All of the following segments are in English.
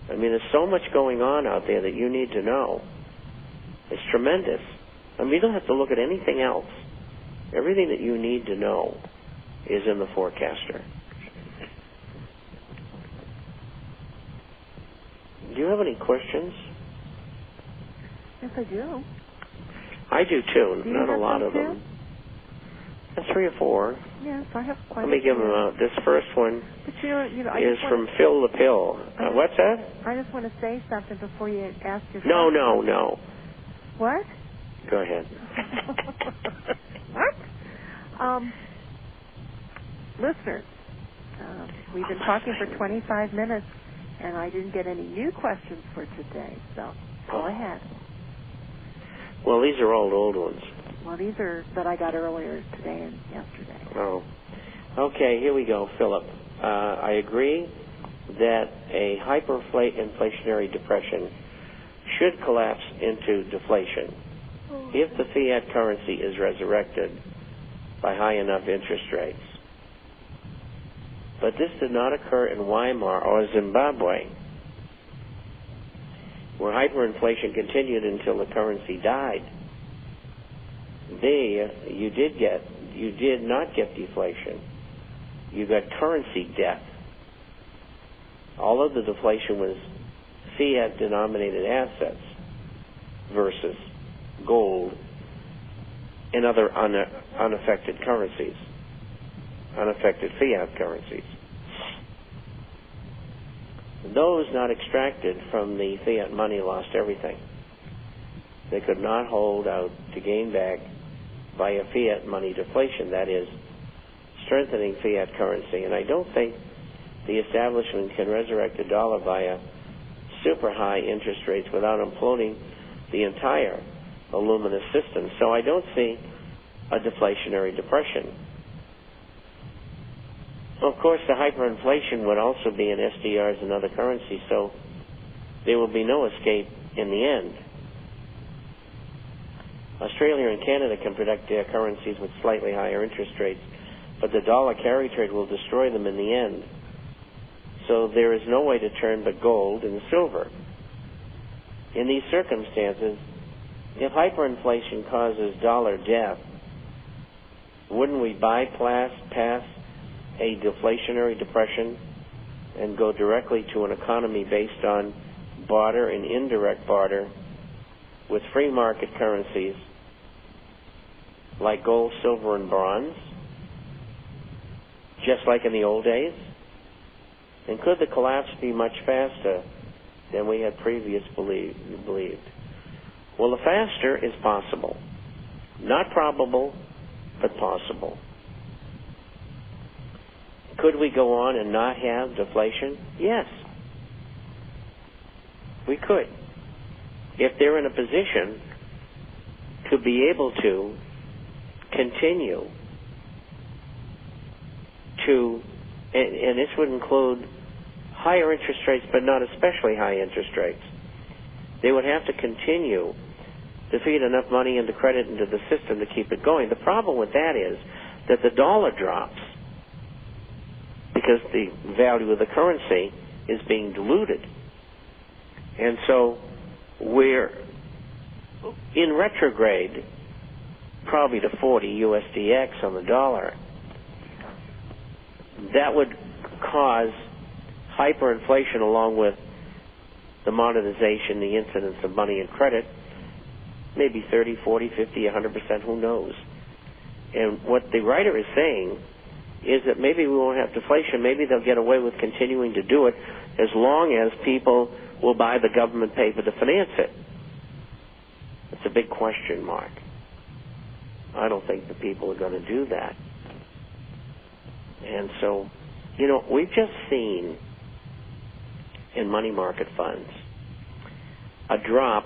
I mean, there's so much going on out there that you need to know. It's tremendous. I mean, you don't have to look at anything else. Everything that you need to know is in the forecaster. Do you have any questions? Yes, I do. I do too. Do you Not a have lot them of too? them. 3 or 4. Yes, I have quite Let me a give few. them out. This first one But I is just from Phil the Pill. What's that? I just want to say something before you ask your No, question. no. What? Go ahead. What? Listeners, we've been talking for 25 minutes, and I didn't get any new questions for today, so go ahead. Well, these are old ones. Well, these are that I got earlier today and yesterday. Oh. Okay, here we go, Philip. I agree that a hyperinflationary depression should collapse into deflation if the fiat currency is resurrected by high enough interest rates. But this did not occur in Weimar or Zimbabwe, where hyperinflation continued until the currency died. There, you did not get deflation. You got currency death. All of the deflation was fiat-denominated assets versus gold and other unaffected currencies, unaffected fiat currencies. Those not extracted from the fiat money lost everything. They could not hold out to gain back via fiat money deflation, that is, strengthening fiat currency. And I don't think the establishment can resurrect the dollar via super high interest rates without imploding the entire aluminum system. So I don't see a deflationary depression. Of course, the hyperinflation would also be in SDRs and other currencies, so there will be no escape in the end. Australia and Canada can protect their currencies with slightly higher interest rates, but the dollar carry trade will destroy them in the end. So there is no way to turn but gold and silver. In these circumstances, if hyperinflation causes dollar death, wouldn't we bypass a deflationary depression and go directly to an economy based on barter and indirect barter with free market currencies like gold, silver, and bronze, just like in the old days? And could the collapse be much faster than we had previously believed? Well, the faster is possible. Not probable, but possible. Could we go on and not have deflation? Yes. We could. If they're in a position to be able to continue to, and this would include higher interest rates, but not especially high interest rates. They would have to continue to feed enough money into credit into the system to keep it going. The problem with that is that the dollar drops because the value of the currency is being diluted. And so we're in retrograde, probably to 40 USDX on the dollar. That would cause hyperinflation along with the monetization, the incidence of money and credit, maybe 30, 40, 50, 100%, who knows. And what the writer is saying is that maybe we won't have deflation. Maybe they'll get away with continuing to do it as long as people will buy the government paper to finance it. It's a big question mark. I don't think the people are going to do that. And so, we've just seen in money market funds a drop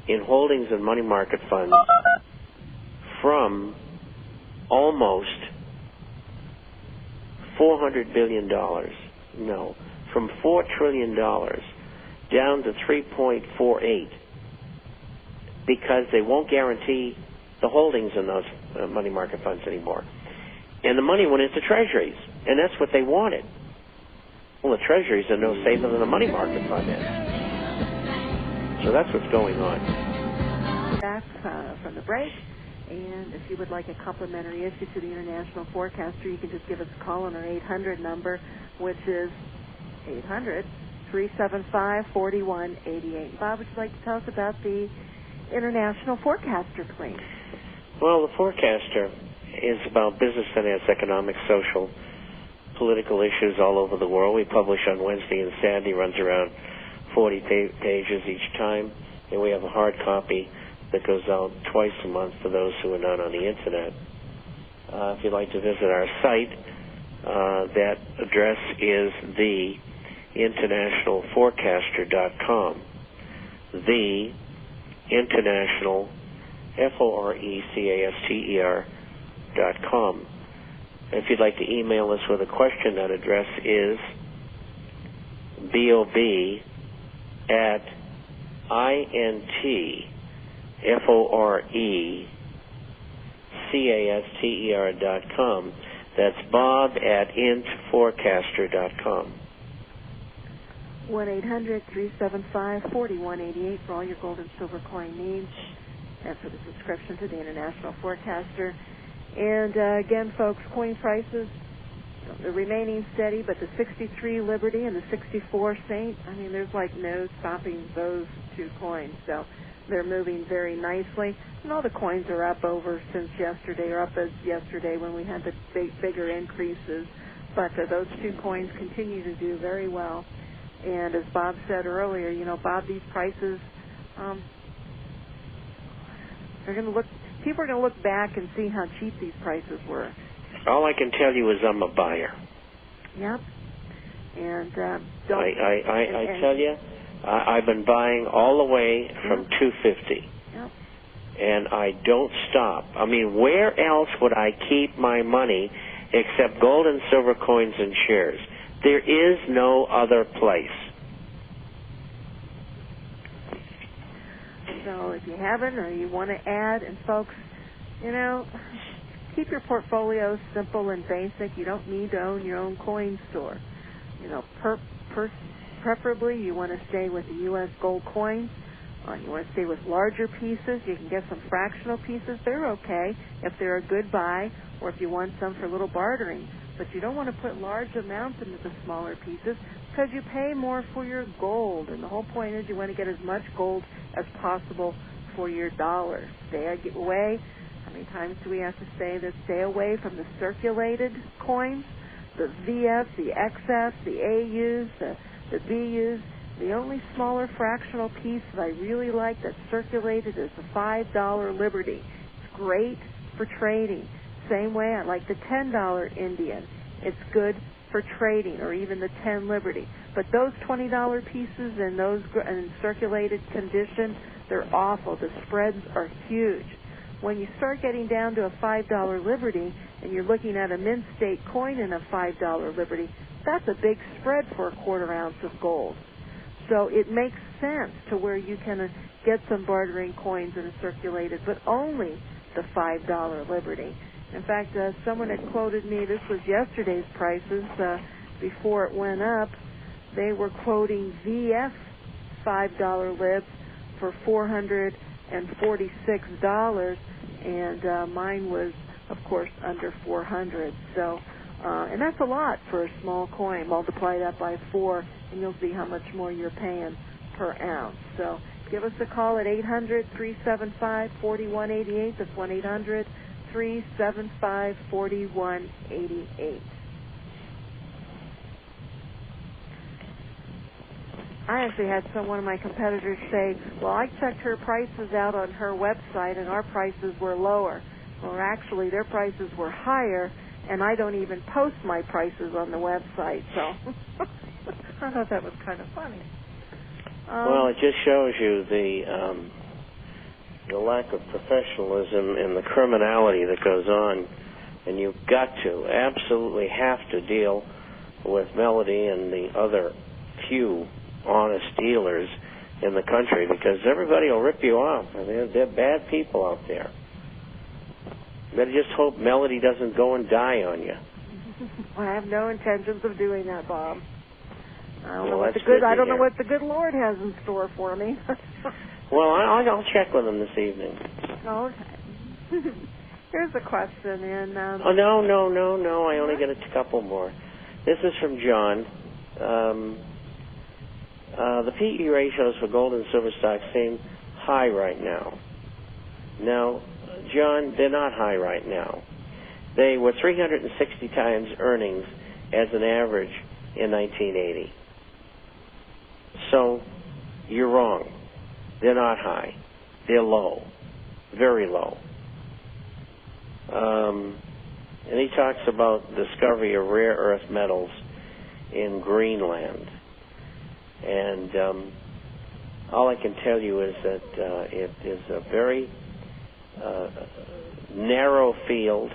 in holdings in money market funds from almost $400 billion, from $4 trillion down to 3.48 because they won't guarantee the holdings in those money market funds anymore. And the money went into treasuries, and that's what they wanted. Well, the treasuries are no safer than a money market fund is. So that's what's going on. Back from the break. And if you would like a complimentary issue to the International Forecaster, you can just give us a call on our 800 number, which is 800-375-4188. Bob, would you like to tell us about the International Forecaster, please? Well, the Forecaster is about business, finance, economic, social, political issues all over the world. We publish on Wednesday and Saturday, runs around 40 pages each time, and we have a hard copy that goes out twice a month for those who are not on the Internet. If you'd like to visit our site, that address is theinternationalforecaster.com. The International, FORECASTER.com. If you'd like to email us with a question, that address is BOB@INTFORECASTER.com. That's Bob@intforecaster.com. 1-800-375-4188 for all your gold and silver coin needs and for the subscription to the International Forecaster. And again, folks, coin prices, they're remaining steady, but the 63 Liberty and the 64 Saint, I mean, there's like no stopping those two coins. So they're moving very nicely. And all the coins are up over since yesterday, or up as yesterday when we had the bigger increases. But those two coins continue to do very well. And as Bob said earlier, you know, Bob, these prices, they're going to look. People are going to look back and see how cheap these prices were. All I can tell you is I'm a buyer. Yep. And I tell you, I've been buying all the way from $250. Yep. And I don't stop. I mean, where else would I keep my money except gold and silver coins and shares? There is no other place. So if you haven't or you want to add, and folks, you know, keep your portfolio simple and basic. You don't need to own your own coin store. You know, preferably you want to stay with the U.S. gold coins. You want to stay with larger pieces. You can get some fractional pieces. They're okay if they're a good buy, or if you want some for little bartering. But you don't want to put large amounts into the smaller pieces because you pay more for your gold. And the whole point is you want to get as much gold as possible for your dollar. Stay away. How many times do we have to say this? Stay away from the circulated coins, the VFs, the XFs, the AUs, the BUs. The only smaller fractional piece that I really like that's circulated is the $5 Liberty. It's great for trading. Same way I like the $10 Indian. It's good for trading, or even the 10 Liberty. But those $20 pieces and those in circulated condition, they're awful. The spreads are huge. When you start getting down to a $5 Liberty and you're looking at a mint state coin in a $5 Liberty, that's a big spread for a quarter ounce of gold. So it makes sense to where you can get some bartering coins that are circulated, but only the $5 Liberty. In fact, someone had quoted me, this was yesterday's prices, before it went up, they were quoting VF $5 libs for $446, and mine was, of course, under 400. So, and that's a lot for a small coin. Multiply that by 4, and you'll see how much more you're paying per ounce. So give us a call at 800-375-4188. That's 1-800-375-4188. I actually had one of my competitors say, well, I checked her prices out on her website, and our prices were lower. Well, actually, their prices were higher, and I don't even post my prices on the website. So I thought that was kind of funny. Well, it just shows you the lack of professionalism and the criminality that goes on, and you've got to, absolutely have to deal with Melody and the other few honest dealers in the country, because everybody will rip you off. I mean, they're bad people out there. You better just hope Melody doesn't go and die on you. I have no intentions of doing that, Bob. that's good. I don't know what the good Lord has in store for me. Well, I'll check with him this evening. Okay. Here's a question, and oh no! I only got a couple more. This is from John. The PE ratios for gold and silver stocks seem high right now. Now, John, they're not high right now. They were 360 times earnings as an average in 1980. So, you're wrong. They're not high. They're low. Very low. And he talks about discovery of rare earth metals in Greenland. And all I can tell you is that it is a very narrow field